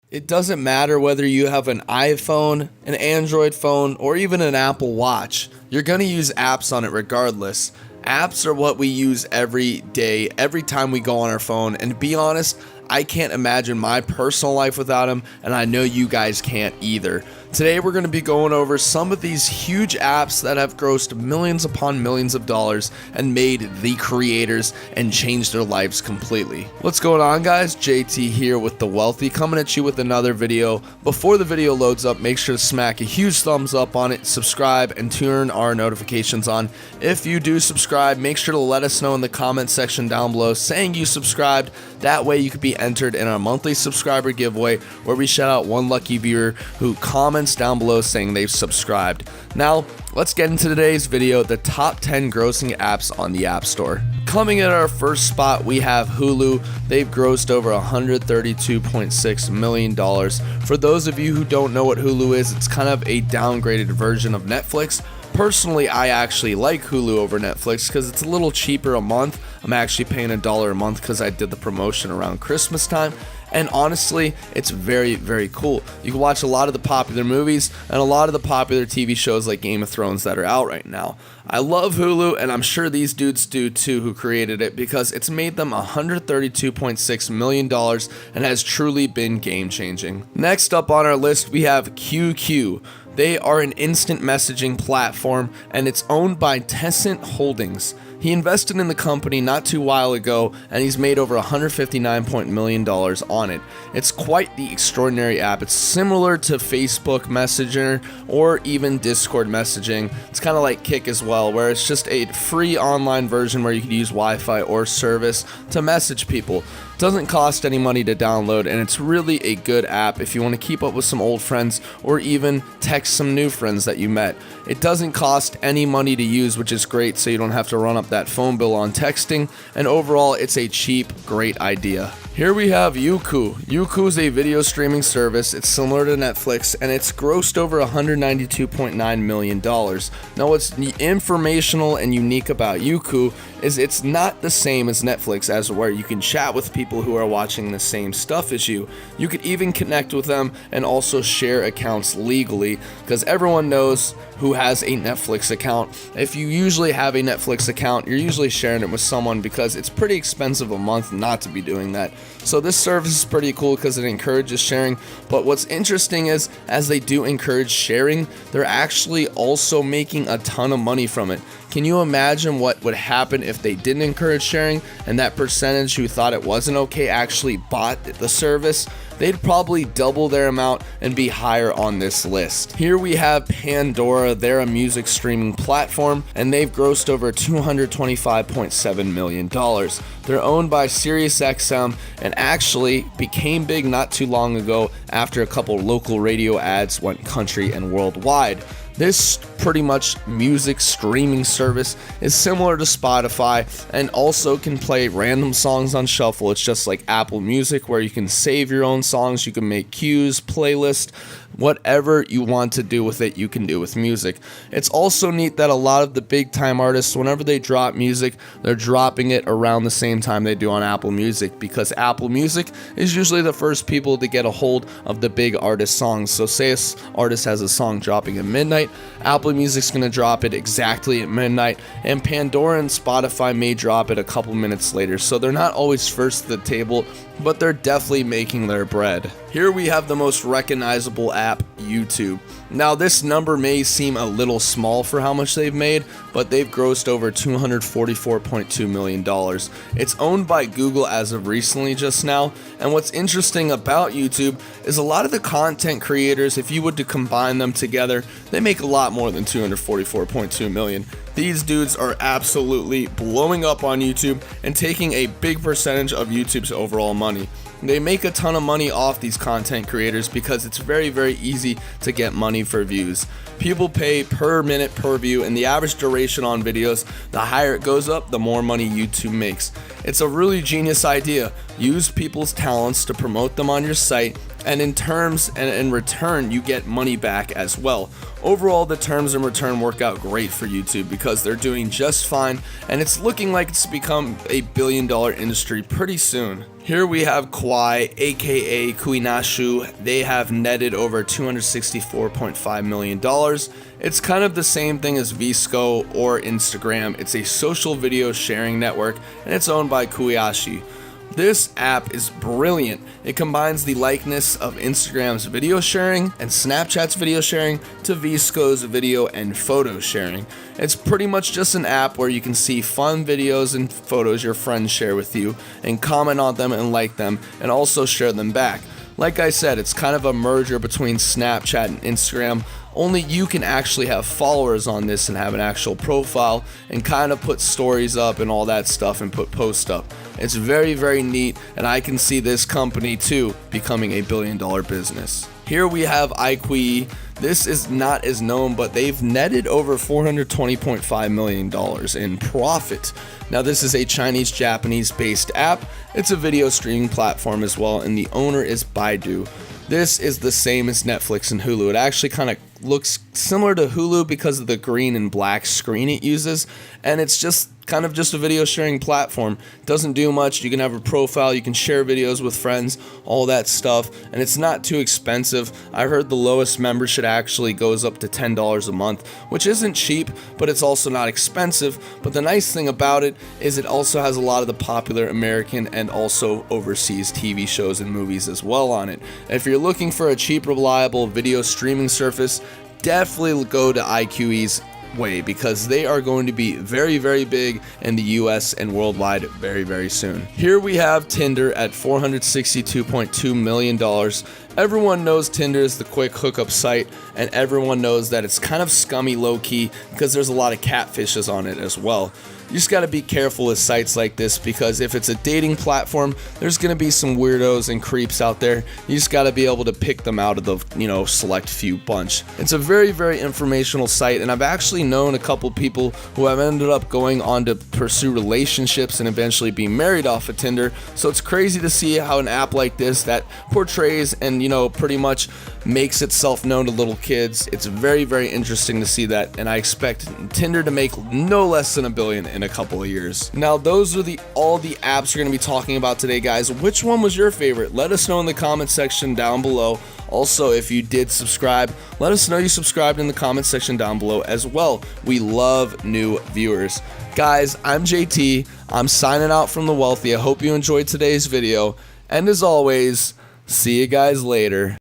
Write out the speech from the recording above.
It doesn't matter whether you have an iPhone, an Android phone, or even an Apple Watch. You're going to use apps on it regardless. Apps are what we use every day, every time we go on our phone, and to be honest, I can't imagine my personal life without them, and I know you guys can't either. Today we're going to be going over some of these huge apps that have grossed millions upon millions of dollars and made the creators and changed their lives completely. What's going on, guys? JT here with The Wealthy, coming at you with another video. Before the video loads up, make sure to smack a huge thumbs up on it, subscribe, and turn our notifications on. If you do subscribe, make sure to let us know in the comment section down below saying you subscribed. That way you could be entered in our monthly subscriber giveaway where we shout out one lucky viewer who comments down below saying they've subscribed. Now, let's get into today's video, the top 10 grossing apps on the App Store. Coming in our first spot, we have Hulu. They've grossed over $132.6 million. For those of you who don't know what Hulu is, it's kind of a downgraded version of Netflix. Personally, I actually like Hulu over Netflix because it's a little cheaper a month. I'm actually paying $1 a month because I did the promotion around Christmas time. And honestly, it's very, very cool. You can watch a lot of the popular movies and a lot of the popular TV shows like Game of Thrones that are out right now. I love Hulu, and I'm sure these dudes do too who created it, because it's made them $132.6 million and has truly been game-changing. Next up on our list, we have QQ. They are an instant messaging platform, and it's owned by Tencent Holdings. He invested in the company not too while ago, and he's made over $159 million on it. It's quite the extraordinary app. It's similar to Facebook Messenger or even Discord messaging. It's kind of like Kik as well, where it's just a free online version where you can use Wi-Fi or service to message people. Doesn't cost any money to download, and it's really a good app if you want to keep up with some old friends or even text some new friends that you met. It doesn't cost any money to use, which is great, so you don't have to run up that phone bill on texting, and overall it's a cheap, great idea. Here we have Youku. Youku is a video streaming service. It's similar to Netflix, and it's grossed over $192.9 million. Now, what's informational and unique about Youku is it's not the same as Netflix, as where you can chat with people who are watching the same stuff as you. You could even connect with them and also share accounts legally, because everyone knows who has a Netflix account. If you usually have a Netflix account, you're usually sharing it with someone because it's pretty expensive a month not to be doing that. So this service is pretty cool because it encourages sharing. But what's interesting is, as they do encourage sharing, they're actually also making a ton of money from it. Can you imagine what would happen if they didn't encourage sharing and that percentage who thought it wasn't okay actually bought the service? They'd probably double their amount and be higher on this list. Here we have Pandora. They're a music streaming platform, and they've grossed over $225.7 million. They're owned by SiriusXM and actually became big not too long ago after a couple local radio ads went country and worldwide. This pretty much music streaming service is similar to Spotify and also can play random songs on shuffle. It's just like Apple Music, where you can save your own songs, you can make queues, playlists, whatever you want to do with it, you can do with music. It's also neat that a lot of the big time artists, whenever they drop music, they're dropping it around the same time they do on Apple Music, because Apple Music is usually the first people to get a hold of the big artist songs. So say an artist has a song dropping at midnight, Apple Music's going to drop it exactly at midnight, and Pandora and Spotify may drop it a couple minutes later. So they're not always first to the table, but they're definitely making their bread. Here we have the most recognizable app, YouTube. Now, this number may seem a little small for how much they've made, but they've grossed over $244.2 million. It's owned by Google as of recently just now, and what's interesting about YouTube is a lot of the content creators, if you were to combine them together, they make a lot more than $244.2 million. These dudes are absolutely blowing up on YouTube and taking a big percentage of YouTube's overall money. They make a ton of money off these content creators because it's very, very easy to get money for views. People pay per minute per view, and the average duration on videos, the higher it goes up, the more money YouTube makes. It's a really genius idea. Use people's talents to promote them on your site, and in terms and in return you get money back as well. Overall, the terms in return work out great for YouTube because they're doing just fine, and it's looking like it's become a billion-dollar industry pretty soon. Here we have Kwai, aka Kuinashu. They have netted over $264.5 million. It's kind of the same thing as Visco or Instagram. It's a social video sharing network, and it's owned by Kuiashi. This app is brilliant. It combines the likeness of Instagram's video sharing and Snapchat's video sharing to Visco's video and photo sharing. It's pretty much just an app where you can see fun videos and photos your friends share with you and comment on them and like them and also share them back. Like I said, it's kind of a merger between Snapchat and Instagram. Only you can actually have followers on this and have an actual profile and kind of put stories up and all that stuff and put posts up. It's very, very neat, and I can see this company too becoming a billion-dollar business. Here we have iQIYI. This is not as known, but they've netted over $420.5 million in profit. Now, this is a Chinese-Japanese based app. It's a video streaming platform as well, and the owner is Baidu. This is the same as Netflix and Hulu. It actually kind of looks similar to Hulu because of the green and black screen it uses, and it's just kind of just a video sharing platform. Doesn't do much. You can have a profile, you can share videos with friends, all that stuff, and it's not too expensive. I heard the lowest membership actually goes up to $10 a month, which isn't cheap, but it's also not expensive. But the nice thing about it is it also has a lot of the popular American and also overseas TV shows and movies as well on it. If you're looking for a cheap, reliable video streaming service, definitely go to iQIYI's way because they are going to be very, very big in the US and worldwide very, very soon. Here we have Tinder at $462.2 million. Everyone knows Tinder is the quick hookup site, and everyone knows that it's kind of scummy low-key because there's a lot of catfishes on it as well. You just got to be careful with sites like this because if it's a dating platform, there's going to be some weirdos and creeps out there. You just got to be able to pick them out of the, select few bunch. It's a very, very informational site, and I've actually known a couple people who have ended up going on to pursue relationships and eventually be married off of Tinder. So it's crazy to see how an app like this that portrays and, pretty much makes itself known to little kids. It's very, very interesting to see that, and I expect Tinder to make no less than $1 billion in a couple of years. Now, those are all the apps we're going to be talking about today, guys. Which one was your favorite? Let us know in the comment section down below. Also, if you did subscribe, let us know you subscribed in the comment section down below as well. We love new viewers. Guys, I'm JT. I'm signing out from the wealthy. I hope you enjoyed today's video, and as always, see you guys later.